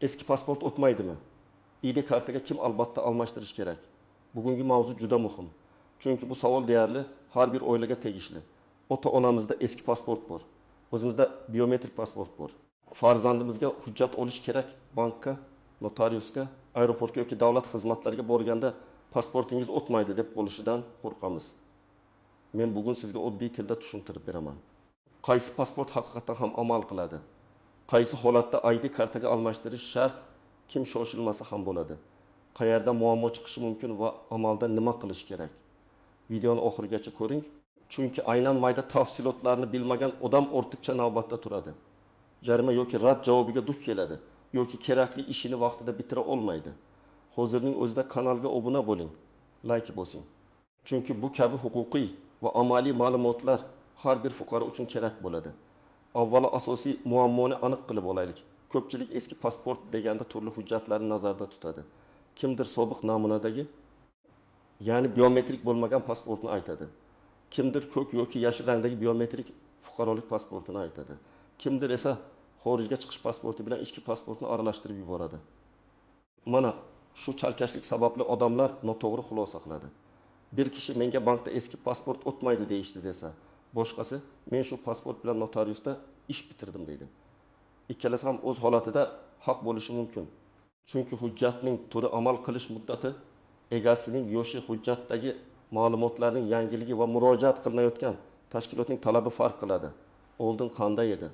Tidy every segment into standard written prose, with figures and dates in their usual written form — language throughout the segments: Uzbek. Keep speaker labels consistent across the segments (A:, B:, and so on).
A: Eski pasport o'tmaydimi? ID kartaga kim albatta almashtirish kerak? Bugungi mavzu juda muhim. Chunki bu savol deyarli har bir oilaga tegishli. Ota-onamizda eski pasport bor. O'zimizda biometrik pasport bor. Farzandimizga hujjat olish kerak bankka, notariusga, aeroportga yoki davlat xizmatlariga borganda pasportingiz o'tmaydi deb qo'lishidan qo'rqamiz. Men bugun sizga oddiy tilda tushuntirib beraman. Qaysi pasport haqiqatan ham amal qiladi? Qaysi holatda ID kartaga almashtirish shart, kim shoshilmasa ham bo'ladi? Qayerda muammo chiqishi mumkin va amalda nima qilish kerak? Videoni oxirigacha ko'ring, chunki aynan mayda tafsilotlarni bilmagan odam ortiqcha navbatda turadi. Jarima yoki rad javobiga duch keladi, yoki kerakli ishini vaqtida bitira olmaydi. Hozirning o'zida kanalga obuna bo'ling, like bosing. Chunki bu kabi huquqiy va amaliy ma'lumotlar har bir fuqaro uchun kerak bo'ladi. Avvalo asosiy muammoni aniq qilib olaylik. Ko'pchilik eski pasport deganda turli hujjatlarni nazarda tutadi. Kimdir sobiq namunadagi, ya'ni biometrik bo'lmagan pasportni aytadi. Kimdir ko'k yoki yashil rangdagi biometrik fuqarolik pasportini aytadi. Kimdir esa xorijga chiqish pasporti bilan ichki pasportni aralashtirib yuboradi. Mana shu chalkashlik sababli odamlar noto'g'ri xulosa qiladi. Bir kishi menga bankda eski pasport o'tmaydi deyishdi desa, boshqasi men shu pasport bilan notariusda ish bitirdim deydi. Ikkalasi ham o'z holatida haq bo'lishi mumkin. Chunki hujjatning turi amal qilish muddati egasining yoshi, hujjatdagi ma'lumotlarning yangiligi va murojaat qilinayotgan tashkilotning talabi farq qiladi. Oldin qanday edi?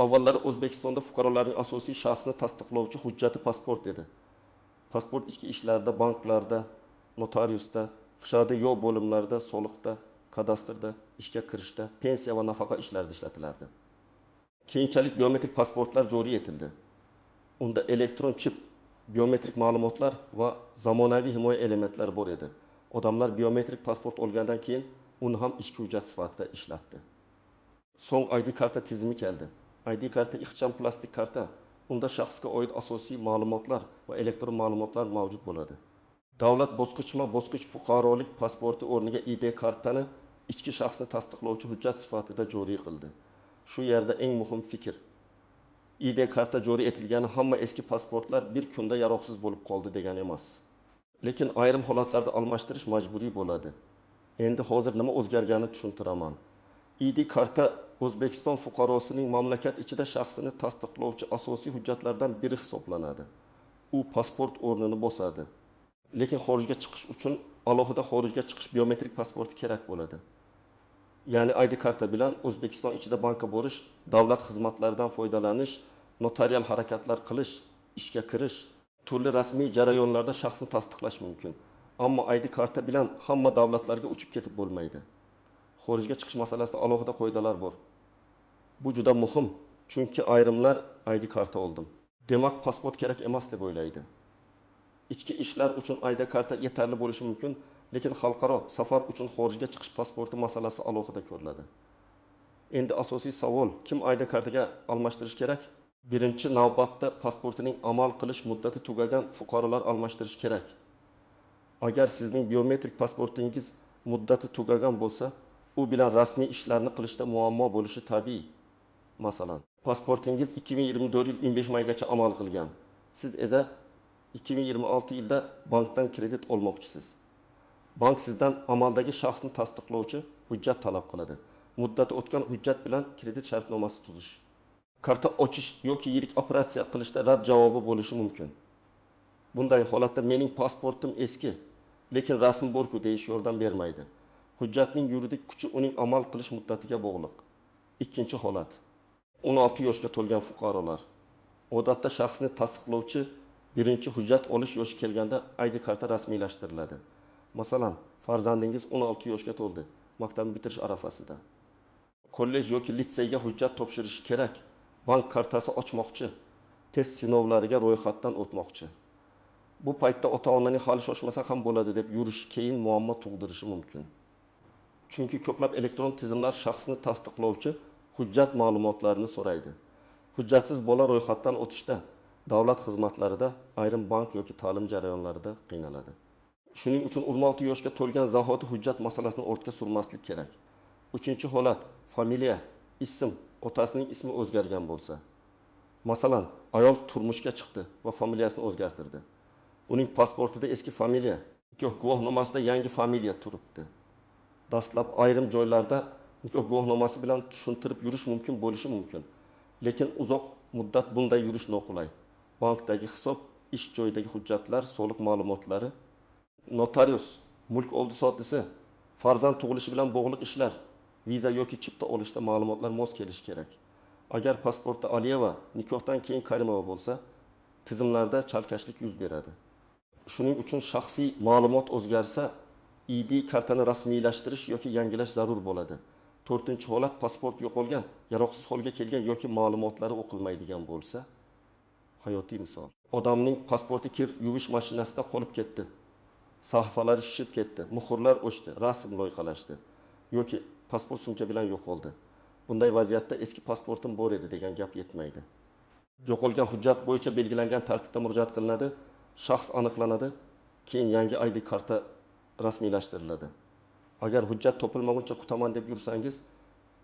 A: Avvallari O'zbekistonda fuqarolarning asosiy shaxsni tasdiqlovchi hujjati pasport edi. Pasport ichki ishlarda, banklarda, notariusda, FSHda yo'q bo'limlarda, soliqda, kadastrda, ishga kirishda, pensiya va nafaqa ishlarida ishlatilardi. Keyinchalik biometrik pasportlar joriy etildi. Unda elektron chip, biometrik ma'lumotlar va zamonaviy himoya elementlari bor edi. Odamlar biometrik pasport olgandan keyin uni ham ichki hujjat sifatida ishlatdi. So'ng ID karta tizimi keldi. ID karta ixcham plastik karta. Unda shaxsga oid asosiy ma'lumotlar va elektron ma'lumotlar mavjud bo'ladi. Davlat bosqichma-bosqich fuqarolik pasporti o'rniga ID kartani ichki shaxsni tasdiqlovchi hujjat sifatida joriy qildi. Shu yerda eng muhim fikr. ID karta joriy etilgani hamma eski pasportlar bir kunda yaroqsiz bo'lib qoldi degani emas. Lekin ayrim holatlarda almashtirish majburiy bo'ladi. Endi hozir nima o'zgarganini tushuntiraman. ID karta O'zbekiston fuqarosining mamlakat ichida shaxsini tasdiqlovchi asosiy hujjatlardan biri hisoblanadi. U pasport o'rnini bosadi. Lekin xorijga chiqish uchun alohida xorijga chiqish biometrik pasporti kerak bo'ladi. Ya'ni ID karta bilan O'zbekiston ichida bankka borish, davlat xizmatlaridan foydalanish, notarial harakatlar qilish, ishga kirish, turli rasmiy jarayonlarda shaxsni tasdiqlash mumkin. Ammo ID karta bilan hamma davlatlarga uchib ketib bo'lmaydi. Xorijga chiqish masalasida alohida qoidalar bor. Bu juda muhim, chunki ayrimlar ID karta oldim. Demak, pasport kerak emas deb o'ylaydi. Ichki ishlar uchun ID karta yetarli bo'lishi mumkin, lekin xalqaro safar uchun xorijga chiqish pasporti masalasi alohida ko'riladi. Endi asosiy savol, kim ID kartaga almashtirish kerak? Birinchi navbatda pasportining amal qilish muddati tugagan fuqarolar almashtirish kerak. Agar sizning biometrik pasportingiz muddati tugagan bo'lsa, u bilan rasmiy ishlarni qilishda muammo bo'lishi tabiiy. Masalan, pasportingiz 2024 yil 25 maygacha amal qilgan. Siz esa 2026 yilda bankdan kredit olmoqchisiz. Bank sizdan amaldagi shaxsni tasdiqlovchi hujjat talab qiladi. Muddati o'tgan hujjat bilan kredit shartnomasi tuzish. Karta ochish yoki yirik operatsiya qilishda rad javobi bo'lishi mumkin. Bunday holatda mening pasportim eski, lekin rasm bor-ku deyish yordam bermaydi. Hujjatning yuridik kuchi uning amal qilish muddatiga bog'liq. Ikkinchi holat. 16 yoshga to'lgan fuqarolar. Odatda shaxsni tasdiqlovchi birinchi hujjat olish yoshi kelganda ID karta rasmiylashtiriladi. Masalan, farzandingiz 16 yoshga to'ldi, maktabni bitirish arafasida. Kollej yoki litseyga hujjat topshirishi kerak. Bank kartasi ochmoqchi, test sinovlariga ro'yxatdan o'tmoqchi. Bu paytda ota-onaning hali shoshmasa ham bo'ladi deb yurish keyin muammo tug'dirishi mumkin. Chunki ko'plab elektron tizimlar shaxsni tasdiqlovchi hujjat ma'lumotlarini so'raydi. Hujjatsiz bola ro'yxatdan o'tishda, davlat xizmatlarida, ayrim bank yoki ta'lim jarayonlarida qiynaladi. Shuning uchun 16 yoshga to'lgan zahoti hujjat masalasini ortga surmaslik kerak. Uchinchi holat, familiya, ism, otasining ismi o'zgargan bo'lsa. Masalan, ayol turmushga chiqdi va familiyasini o'zgartirdi. Uning pasportida eski familiya, nikoh guvohnomasida yangi familiya turibdi. Dastlab ayrim joylarda nikoh guvohnomasi bilan tushuntirib yurish mumkin bo'lishi mumkin. Lekin uzoq muddat bunday yurish noqulay. Bankdagi hisob, ish joyidagi hujjatlar, soliq ma'lumotlari, notarius, mulk oldi sotisi, farzand tug'ilishi bilan bog'liq ishlar, viza yoki chipta olishda ma'lumotlar mos kelishi kerak. Agar pasportda Aliyeva, nikohdan keyin Karimova bo'lsa, tizimlarda chalkashlik yuz beradi. Shuning uchun shaxsiy ma'lumot o'zgarsa, ID kartani rasmiylashtirish yoki yangilash zarur bo'ladi. 4-holat pasport yo'qolgan, yaroqsiz holga kelgan yoki ma'lumotlari o'qilmaydigan bo'lsa, hayotiy misol. Odamning pasporti kir yuvish mashinasida qolib ketdi. Sahifalari shishib ketdi, muhrlar o'chdi, rasm loyihalashdi yoki pasport sumka bilan yo'qoldi. Bunday vaziyatda eski pasportim bor edi degan gap yetmaydi. Yo'qolgan hujjat bo'yicha belgilangan tartibda murojaat qilinadi, shaxs aniqlanadi, keyin yangi ID karta rasmiylashtiriladi. Agar hujjat topilmaguncha kutaman deb yursangiz,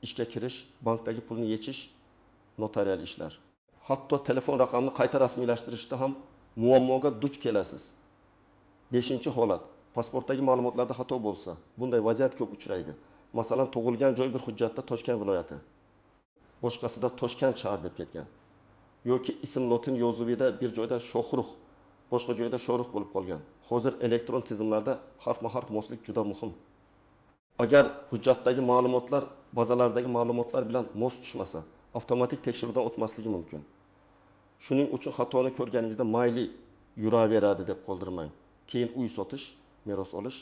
A: ishga kirish, bankdagi pulni yechish, notarial ishlar. Hatto telefon raqamini qayta rasmiylashtirishda ham muammoga duch kelasiz. 5-holat, pasportdagi ma'lumotlarda xato bo'lsa, bunday vaziyat ko'p uchraydi. Masalan, tug'ilgan joy bir hujjatda Toshkent viloyati, boshqasida Toshkent shahar deb ketgan. Yoki ism lotin yozuvida bir joyda Shohrux, boshqa joyda Shoruh bo'lib qolgan. Hozir elektron tizimlarda harfma-harf moslik juda muhim. Agar hujjatdagi ma'lumotlar bazalardagi ma'lumotlar bilan mos tushmasa, avtomatik tekshiruvdan o'tmasligi mumkin. Shuning uchun xatoni ko'rganingizda mayli yuraveradi deb qoldirmang. Keyin uy sotish, meros olish,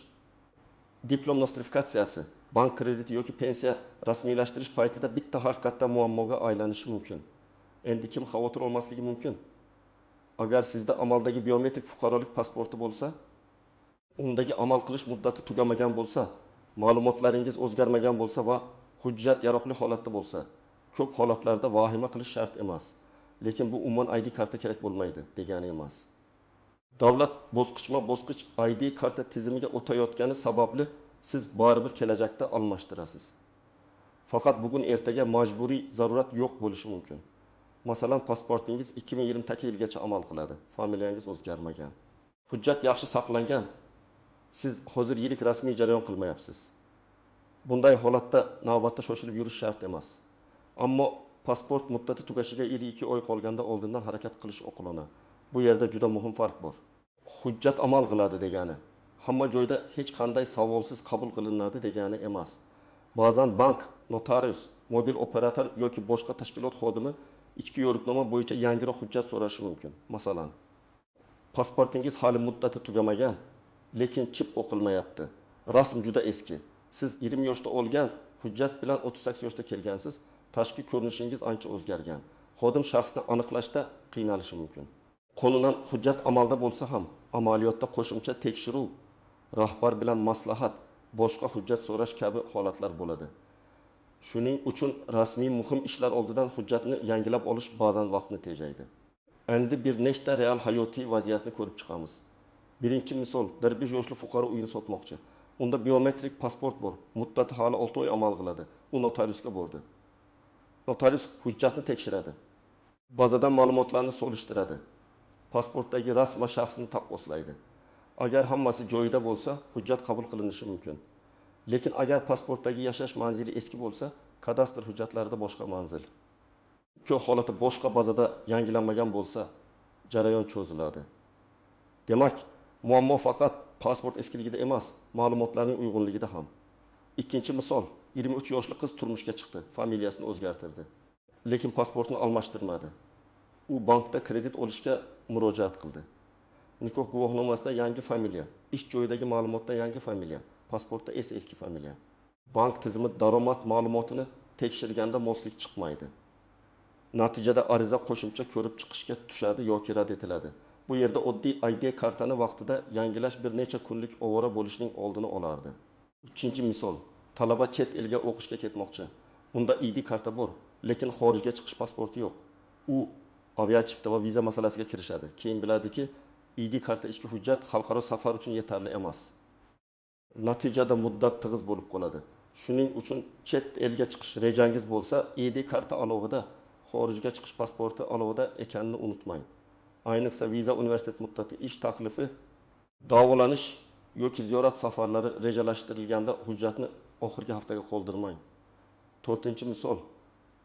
A: diplom nostrifikatsiyasi, bank krediti yoki pensiya rasmiylashtirish paytida bitta harf katta muammoga aylanishi mumkin. Endi kim xavotir olmasligi mumkin? Agar sizda amaldagi biometrik fuqarolik pasporti bo'lsa, undagi amal qilish muddati tugamagan bo'lsa, ma'lumotlaringiz o'zgarmagan bo'lsa va hujjat yaroqli holatda bo'lsa, ko'p holatlarda vahima qilish shart emas. Lekin bu umuman ID karta kerak bo'lmaydi degani emas. Davlat bosqichma-bosqich ID karta tizimiga o'tayotgani sababli siz baribir kelajakda almashtirasiz. Faqat bugun ertaga majburiy zarurat yo'q bo'lishi mumkin. Masalan, pasportingiz 2022-yilgacha amal qiladi. Familiyangiz o'zgarmagan. Hujjat yaxshi saqlangan. Siz hozir yirik rasmiy jarayon qilmayapsiz. Bunday holatda navbatda shoshilib yurish shart emas. Ammo pasport muddati tugashiga 2 oy qolganda oldindan harakat qilish oqilona. Bu yerda juda muhim farq bor. Hujjat amal qiladi degani, hamma joyda hech qanday savolsiz qabul qilinadi degani emas. Ba'zan bank, notarius, mobil operator yoki boshqa tashkilot xodimi ichki yo'riqnoma bo'yicha yangiroq hujjat so'rashi mumkin. Masalan, pasportingiz hali muddati tugamagan, lekin chip o'qilmayapti. Rasm juda eski. Siz 20 yoshda olgan hujjat bilan 38 yoshda kelgansiz. Tashqi ko'rinishingiz ancha o'zgargan. Xodim shaxsni aniqlashda qiynalishi mumkin. Qonunan hujjat amalda bo'lsa ham, amaliyotda qo'shimcha tekshiruv, rahbar bilan maslahat, boshqa hujjat so'rash kabi holatlar bo'ladi. Shuning uchun rasmiy muhim ishlar oldidan hujjatni yangilab olish ba'zan vaqtni tejaydi. Endi bir nechta real hayotiy vaziyatni ko'rib chiqamiz. Birinchi misol, 5 yoshli fuqaro uyini sotmoqchi. Unda biometrik pasport bor. Muddati hali 6 oy amal qiladi. U notariusga bordi. Notarius hujjatni tekshiradi. Bazadan ma'lumotlarni solishtiradi. Pasportdagi rasm va shaxsni taqqoslaydi. Agar hammasi joyida bo'lsa, hujjat qabul qilinishi mumkin. Lekin agar pasportdagi yashash manzili eski bo'lsa, kadastr hujjatlarida boshqa manzil. Ko'p holati boshqa bazada yangilanmagan bo'lsa, jarayon cho'ziladi. Demak, muammo faqat pasport eskiligida emas, ma'lumotlarning uyg'unligida ham. Ikkinchi misol, 23 yoshli qiz turmushga chiqdi, familiyasini o'zgartirdi. Lekin pasportini almashtirmadi. U bankda kredit olishga murojaat qildi. Nikoh guvohnomasida yangi familiya, ish joyidagi ma'lumotda yangi familiya, pasportda esa eski familiya. Bank tizimi daromad ma'lumotini tekshirganda moslik chiqmaydi. Natijada ariza qo'shimcha ko'rib chiqishga tushadi yoki rad etiladi. Bu yerda oddiy ID kartani vaqtida yangilash bir necha kunlik ovora bo'lishning oldini olardi. Uchinchi misol, talaba chet elga o'qishga ketmoqchi. Unda ID karta bor, lekin xorijga chiqish pasporti yo'q. U aviachipta va viza masalasiga kirishadi. Keyin biladiki, ID karta ichki hujjat xalqaro safar uchun yetarli emas. Natijada muddat tig'iz bo'lib qoladi. Shuning uchun chet elga chiqish rejangiz bo'lsa, ID karta alovida xorijga chiqish pasporti alohida ekanini unutmang. Ayniqsa viza universitet muddati ish taklifi davolanish yoki ziyorat safarlari rejalashtirilganda hujjatni oxirgi haftaga qoldirmang. 4-misol,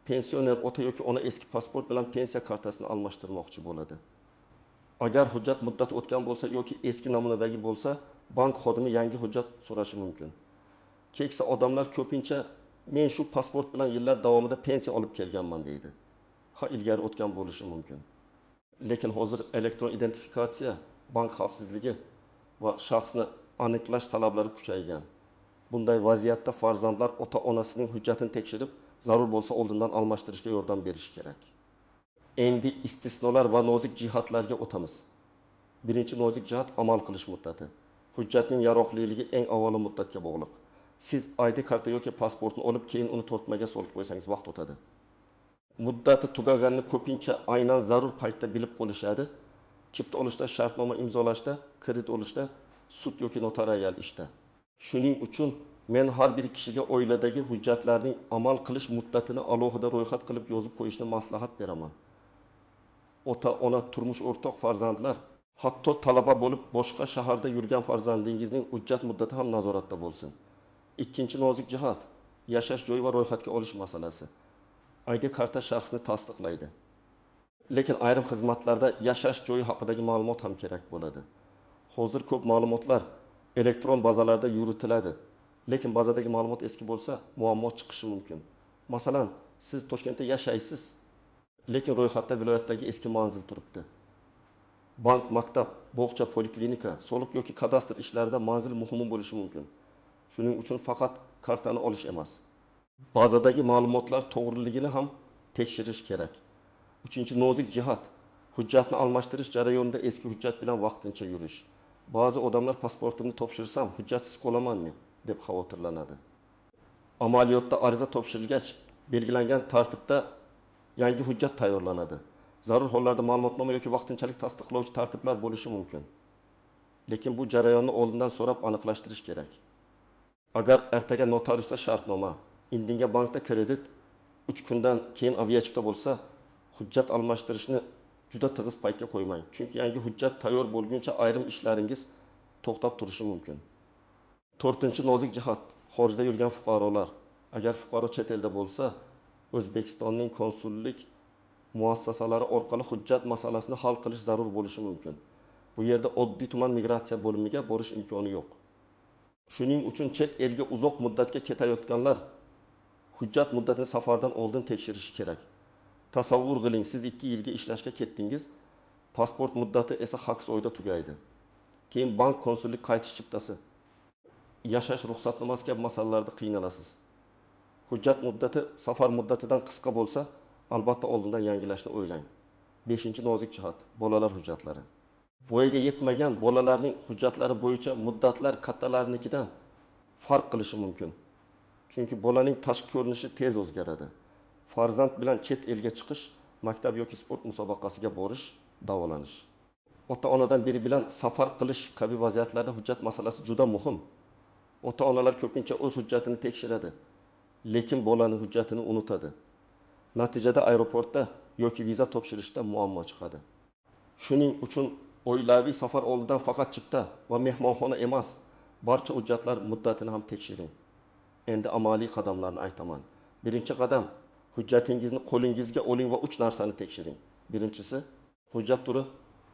A: pensioner ota yoki ona eski pasport bilan pensiya kartasini almashtirmoqchi bo'ladi. Agar hujjat muddati o'tgan bo'lsa yoki eski namunadagi bo'lsa, bank xodimi yangi hujjat so'rashi mumkin. Keksa odamlar ko'pincha men shu pasport bilan yillar davomida pensiya olib kelganman deydi. Ilgari o'tgan bo'lishi mumkin. Lekin hozir elektron identifikatsiya, bank xavfsizligi va shaxsni aniqlash talablari kuchaygan. Bunday vaziyatda farzandlar ota-onasining hujjatini tekshirib, zarur bo'lsa oldindan almashtirishga yordam berishi kerak. Endi istisnolar va nozik jihatlarga o'tamiz. Birinchi nozik jihat amal qilish muddati. Hujjatning yaroqliligi eng avvalo muddatga bog'liq. Siz ID karta yoki pasportni olib, keyin uni tortmaga solib qo'ysangiz vaqt o'tadi. Muddati tugaganini ko'pincha aynan zarur paytda bilib qo'lishadi. Chipta olishda, shartnoma imzolashda, kredit olishda, sud yoki notarial ishda. Shuning uchun men har bir kishiga oiladagi hujjatlarning amal qilish muddatini alohida ro'yxat qilib yozib qo'yishni maslahat beraman. Ota-ona, turmush o'rtoq, farzandlar, hatto talaba bo'lib boshqa shaharda yurgan farzandingizning hujjat muddati ham nazoratda bo'lsin. Ikkinchi nozik jihat yashash joyi va ro'yxatga olish masalasi. ID karta shaxsni tasdiqlaydi. Lekin ayrim xizmatlarda yashash joyi haqidagi ma'lumot ham kerak bo'ladi. Hozir ko'p ma'lumotlar elektron bazalarda yuritiladi. Lekin bazadagi ma'lumot eski bo'lsa, muammo chiqishi mumkin. Masalan, siz Toshkentda yashaysiz, lekin ro'yxatda viloyatdagi eski manzil turibdi. Bank, maktab, bog'cha, poliklinika, soliq yoki kadastr ishlarida manzil muhim bo'lishi mumkin. Shuning uchun faqat kartani olish emas, bazadagi ma'lumotlar to'g'riligini ham tekshirish kerak. Uchinchi nozik jihat hujjatni almashtirish jarayonida eski hujjat bilan vaqtincha yurish. Ba'zi odamlar pasportimni topshirsam hujjatsiz qolamanmi deb xavotirlanadi. Amaliyotda ariza topshirilgach, belgilangan tartibda yangi hujjat tayyorlanadi. Zarur hollarda ma'lumotnoma yoki vaqtinchalik tasdiqlovchi tartiblar bo'lishi mumkin. Lekin bu jarayonni oldindan so'rab aniqlashtirish kerak. Agar ertaga notariusda shartnoma, indinga bankda kredit 3 kundan keyin aviachipta bo'lsa, hujjat almashtirishni juda tig'iz paytga qo'ymang. Chunki yangi hujjat tayyor bo'lguncha ayrim ishlaringiz to'xtab turishi mumkin. 4-nozik jihat xorijda yurgan fuqarolar. Agar fuqaro chet elda bo'lsa, O'zbekistonning konsullik muassasalari orqali hujjat masalasini hal qilish zarur bo'lishi mumkin. Bu yerda oddiy tuman migratsiya bo'limiga borish imkoni yo'q. Shuning uchun chet elga uzoq muddatga ketayotganlar hujjat muddatini safardan oldin tekshirishi kerak. Tasavvur qiling, siz 2 yilga ishlashga ketdingiz, pasport muddati esa 8 oyda tugaydi. Keyin bank, konsullik qaytish chiptasi, yashash ruxsatnomasi kabi masalalarda qiynalasiz. Hujjat muddati safar muddatidan qisqa bo'lsa, albatta oldindan yangilashni o'ylang. 5-nozik jihat bolalar hujjatlari. Voyaga yetmagan bolalarning hujjatlari bo'yicha muddatlar kattalarnikidan farq qilishi mumkin. Chunki bolaning tashqi ko'rinishi tez o'zgaradi. Farzand bilan chet elga chiqish, maktab yoki sport musobaqasiga borish, davolanish. Ota-onadan biri bilan safar qilish kabi vaziyatlarda hujjat masalasi juda muhim. Ota-onalar ko'pincha o'z hujjatini tekshiradi, lekin bolaning hujjatini unutadi. Natijada aeroportda yoki viza topshirishda muammo chiqadi. Shuning uchun oilaviy safar oldidan faqat chipta va mehmonxona emas, barcha hujjatlar muddatini ham tekshiring. Endi amaliy qadamlarni aytaman. Birinchi qadam, hujjatingizni qo'lingizga oling va 3 narsani tekshiring. Birinchisi, hujjat turi,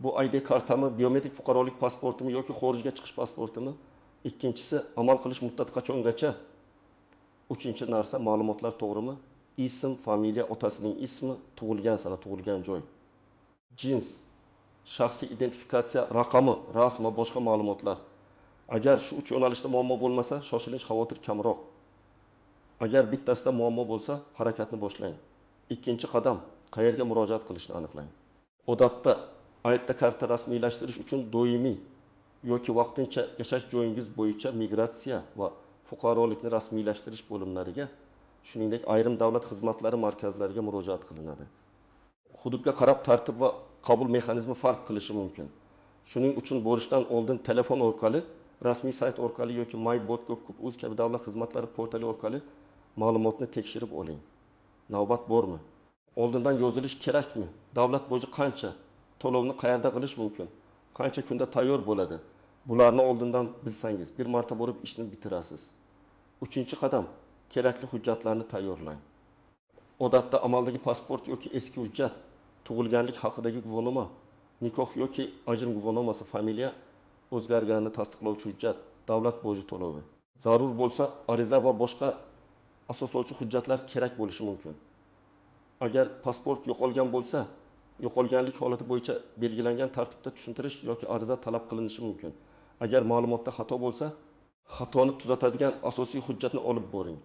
A: bu ID kartami, biometrik fuqarolik pasportimi yoki xorijga chiqish pasportimi? Ikkinchisi, amal qilish muddati qachongacha? Uchinchi narsa, ma'lumotlar to'g'rimi? Ism, familiya, otasining ismi, tug'ilgan sana, tug'ilgan joy. Jins, shaxsiy identifikatsiya raqami, rasm va boshqa ma'lumotlar. Agar shu 3 yo'nalishda muammo bo'lmasa, shoshilinch, xavotir kamroq. Agar bittasida muammo bo'lsa, harakatni boshlang. Ikkinchi qadam, qayerga murojaat qilishni aniqlang. Odatda ID karta rasmiylashtirish uchun doimiy yoki vaqtincha yashash joyingiz bo'yicha migratsiya va fuqarolikni rasmiylashtirish bo'limlariga, shuningdek ayrim davlat xizmatlari markazlariga murojaat qilinadi. Hududga qarab tartib va qabul mexanizmi farq qilishi mumkin. Shuning uchun borishdan oldin telefon orqali, rasmiy sayt orqali yoki mybot.gov.uz kabi davlat xizmatlari portali orqali ma'lumotni tekshirib oling. Navbat bormi? Oldindan yozilish kerakmi? Davlat boji qancha? To'lovni qayerda qilish mumkin? Qancha kunda tayyor bo'ladi? Bularni oldindan bilsangiz, bir marta borib ishni bitirasiz. 3-qadam, kerakli hujjatlarni tayyorlang. Odatda amaldagi pasport yoki eski hujjat, tug'ilganlik haqidagi guvohnoma, nikoh yoki ajrim guvohnomasi, familiya o'zgarganini tasdiqlovchi hujjat, davlat boji to'lovi. Zarur bo'lsa, ariza va boshqa asoslovchi hujjatlar kerak bo'lishi mumkin. Agar pasport yo'qolgan bo'lsa, yo'qolganlik holati bo'yicha belgilangan tartibda tushuntirish yoki ariza talab qilinishi mumkin. Agar ma'lumotda xato bo'lsa, xatoni tuzatadigan asosiy hujjatni olib boring.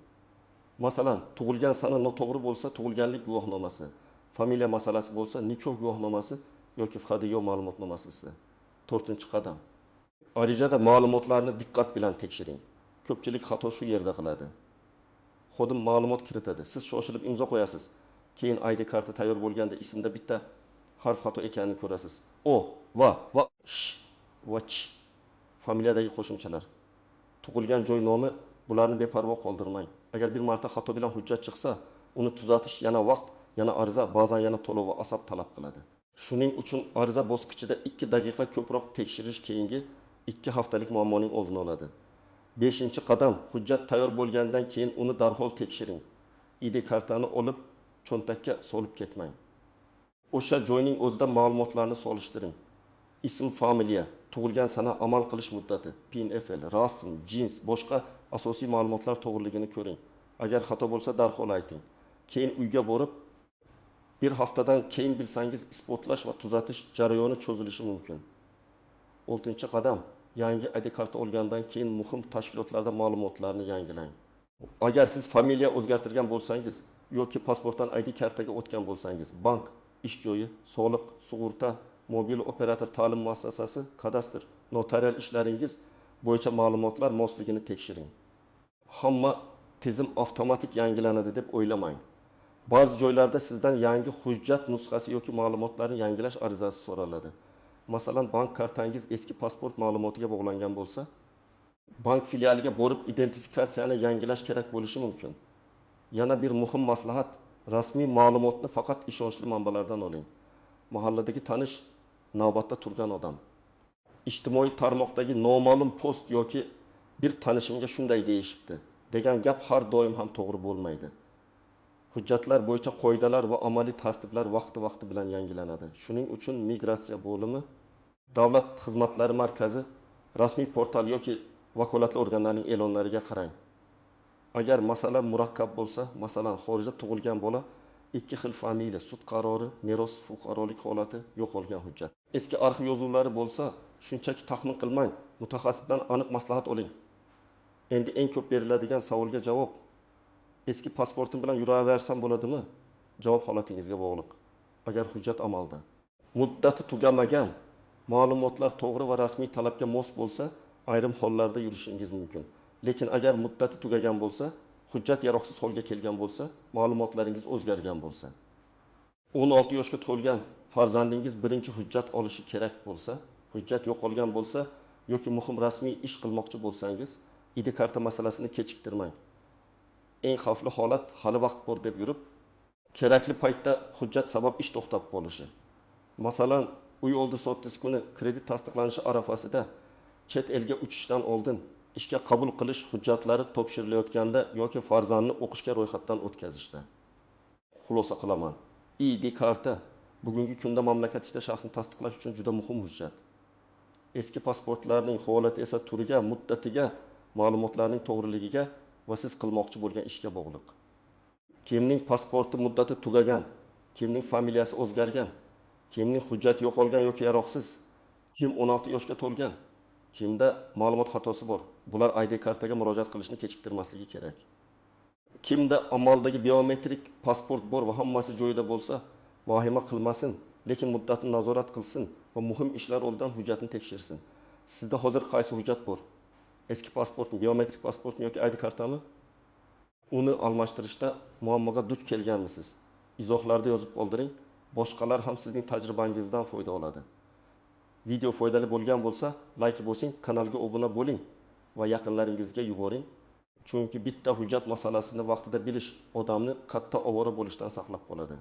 A: Masalan, tug'ilgan sana noto'g'ri bo'lsa, tug'ilganlik guvohnomasi, familiya masalasi bo'lsa, nikoh guvohnomasi yoki faqadiyo ma'lumotnomasi. 4-qadam. Arizada ma'lumotlarni diqqat bilan tekshiring. Ko'pchilik xato shu yerda qiladi. Xodim ma'lumot kiritadi. Siz shoshilib imzo qo'yasiz. Keyin ID karta tayyor bo'lganda ismda bitta harf xato ekanini ko'rasiz. O, va, sh, va ch. Familiyadagi qo'shimchalar. Tug'ilgan joy nomi, bularni beparvo qoldirmang. Agar bir marta xato bilan hujjat chiqsa, uni tuzatish yana vaqt, yana ariza, ba'zan yana to'lov va asab talab qiladi. Shuning uchun ariza bosqichida 2 daqiqa ko'proq tekshirish keyingi 2 haftalik muammoning oldini oladi. 5-qadam, hujjat tayyor bo'lgandan keyin uni darhol tekshiring. ID kartani olib cho'ntakka solib ketmang. O'sha joyning o'zida ma'lumotlarni solishtiring. Ism, familiya, tug'ilgan sana, amal qilish muddati, PIN-FL, rasm, jins, boshqa asosiy ma'lumotlar to'g'riligini ko'ring. Agar xato bo'lsa darhol ayting. Keyin uyga borib, bir haftadan keyin bilsangiz isbotlash va tuzatish jarayoni cho'zilishi mumkin. 6-qadam, yangi ID karta olgandan keyin muhim tashkilotlarda ma'lumotlarni yangilang. Agar siz familiya o'zgartirgan bo'lsangiz yoki pasportdan ID kartaga o'tgan bo'lsangiz, bank, ish joyi, soliq, sug'urta, mobil operator ta'lim muassasasi, kadastr, notarial ishlaringiz bo'yicha ma'lumotlar mosligini tekshiring. Hamma tizim avtomatik yangilanadi deb o'ylamang. Ba'zi joylarda sizdan yangi hujjat nusxasi yoki ma'lumotlarni yangilash arizasi so'raladi. Masalan, bank kartangiz eski pasport ma'lumotiga bog'langan bo'lsa, bank filialiga borib identifikatsiyani yangilash kerak bo'lishi mumkin. Yana bir muhim maslahat, rasmiy ma'lumotni faqat ishonchli manbalardan oling. Mahalladagi tanish, navbatda turgan odam, ijtimoiy tarmoqdagi noma'lum post yoki bir tanishimga shunday deyishibdi degan gap har doim ham to'g'ri bo'lmaydi. Hujjatlar bo'yicha qoidalar va amaliy tartiblar vaqti bilan yangilanadi. Shuning uchun migratsiya bo'limi, davlat xizmatlari markazi, rasmiy portal yoki vakolatli organlarning e'lonlariga qarang. Agar masala murakkab bo'lsa, masalan, xorijda tug'ilgan bola, 2 xil familiya, sud qarori, meros, fuqarolik holati, yo'qolgan hujjat. Eski arxiv yozuvlari bo'lsa, shunchaki taxmin qilmang, mutaxassisdan aniq maslahat oling. Endi eng ko'p beriladigan savolga javob: eski pasportim bilan yuraversam bo'ladimi? Javob holatingizga bog'liq. Agar hujjat amalda, muddati tugamagan, ma'lumotlar to'g'ri va rasmiy talabga mos bo'lsa, ayrim hollarda yurishingiz mumkin. Lekin agar muddati tugagan bo'lsa, hujjat yaroqsiz holga kelgan bo'lsa, ma'lumotlaringiz o'zgargan bo'lsa, 16 yoshga to'lgan farzandingiz birinchi hujjat olishi kerak bo'lsa, hujjat yo'qolgan bo'lsa yoki muhim rasmiy ish qilmoqchi bo'lsangiz, ID karta masalasini kechiktirmang. Eng xavfli holat hali vaqt bor deb yurib, kerakli paytda hujjat sabab ish to'xtab qolishi. Masalan, uy oldi sottisi kuni kredit tasdiqlanishi arafasida chet elga uchishdan oldin ishga qabul qilish hujjatlari topshirilayotganda yoki farzandni o'qishga ro'yxatdan o'tkazishda. Xulosa qilaman. ID karta bugungi kunda mamlakat ichida shaxsni tasdiqlash uchun juda muhim hujjat. Eski pasportlarning holati esa turiga, muddatiga, ma'lumotlarning to'g'riligiga va siz qilmoqchi bo'lgan ishga bog'liq. Kimning pasporti muddati tugagan, kimning familiyasi o'zgargan, kimning hujjati yo'qolgan yoki yaroqsiz, kim 16 yoshga to'lgan, kimda ma'lumot xatosi bor. Bular ID kartaga murojaat qilishni kechiktirmasligi kerak. Kimda amaldagi biometrik pasport bor va hammasi joyida bo'lsa, vahima qilmasin, lekin muddatni nazorat qilsin va muhim ishlar oldidan hujjatni tekshirsin. Sizda hozir qaysi hujjat bor? Eski pasportmi, biometrik pasportmi yoki ID kartami? Uni almashtirishda muammoga duch kelganmisiz? Izohlarda yozib qoldiring. Boshqalar ham sizning tajribangizdan foyda oladi. Video foydali bo'lgan bo'lsa, like bosing, kanalga obuna bo'ling va yaqinlaringizga yuboring. Chunki bitta hujjat masalasini vaqtida bilish odamni katta ovora bo'lishdan saqlab qoladi.